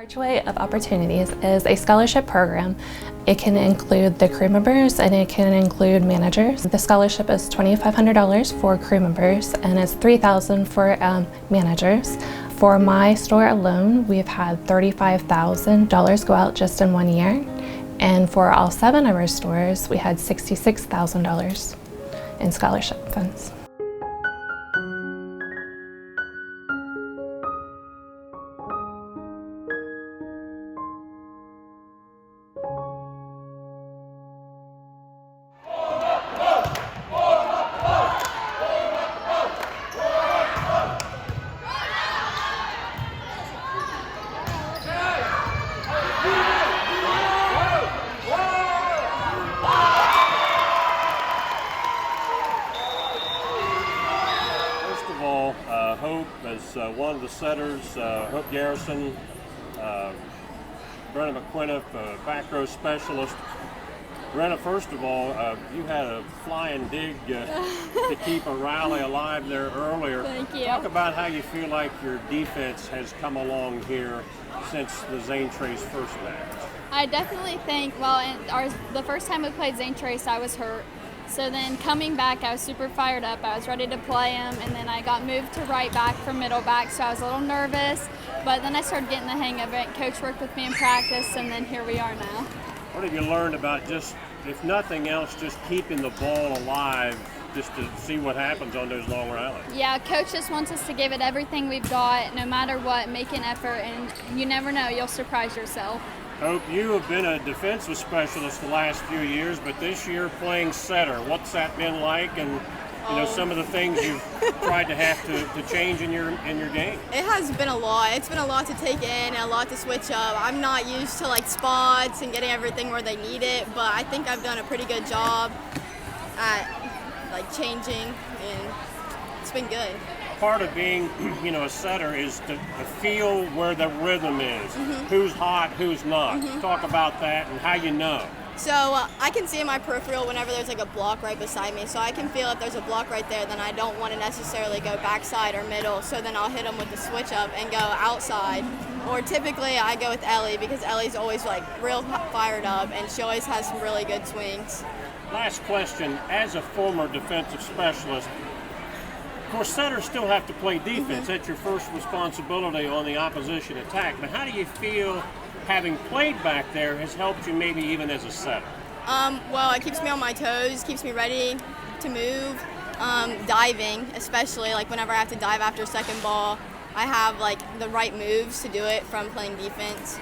Archway of Opportunities is a scholarship program. It can include the crew members and it can include managers. The scholarship is $2,500 for crew members and it's $3,000 for managers. For my store alone, we've had $35,000 go out just in 1 year. And for all 7 of our stores, we had $66,000 in scholarship funds. Hope as one of the setters, Hope Garrison, Brenna McQuiniff, back row specialist. Brenna, first of all, you had a flying dig to keep a rally alive there earlier. Thank you. Talk about how you feel like your defense has come along here since the Zane Trace first match. I definitely think, the first time we played Zane Trace, I was hurt. So then coming back, I was super fired up. I was ready to play him, and then I got moved to right back from middle back, so I was a little nervous. But then I started getting the hang of it. Coach worked with me in practice, and then here we are now. What have you learned about just, if nothing else, just keeping the ball alive, just to see what happens on those long rallies? Yeah, Coach just wants us to give it everything we've got, no matter what, make an effort, and you never know, you'll surprise yourself. Hope, you have been a defensive specialist the last few years, but this year playing setter. What's that been like, and some of the things you've tried to have to change in your game? It has been a lot. It's been a lot to take in and a lot to switch up. I'm not used to spots and getting everything where they need it, but I think I've done a pretty good job at changing, and it's been good. Part of being, a setter is to feel where the rhythm is. Mm-hmm. Who's hot, who's not. Mm-hmm. Talk about that and how you know. So I can see in my peripheral whenever there's a block right beside me. So I can feel if there's a block right there, then I don't want to necessarily go backside or middle. So then I'll hit them with the switch up and go outside. Or typically I go with Ellie because Ellie's always real fired up and she always has some really good swings. Last question, as a former defensive specialist, of course, setters still have to play defense. Mm-hmm. That's your first responsibility on the opposition attack. But how do you feel having played back there has helped you maybe even as a setter? Well, it keeps me on my toes, keeps me ready to move. Diving, especially whenever I have to dive after second ball, I have the right moves to do it from playing defense.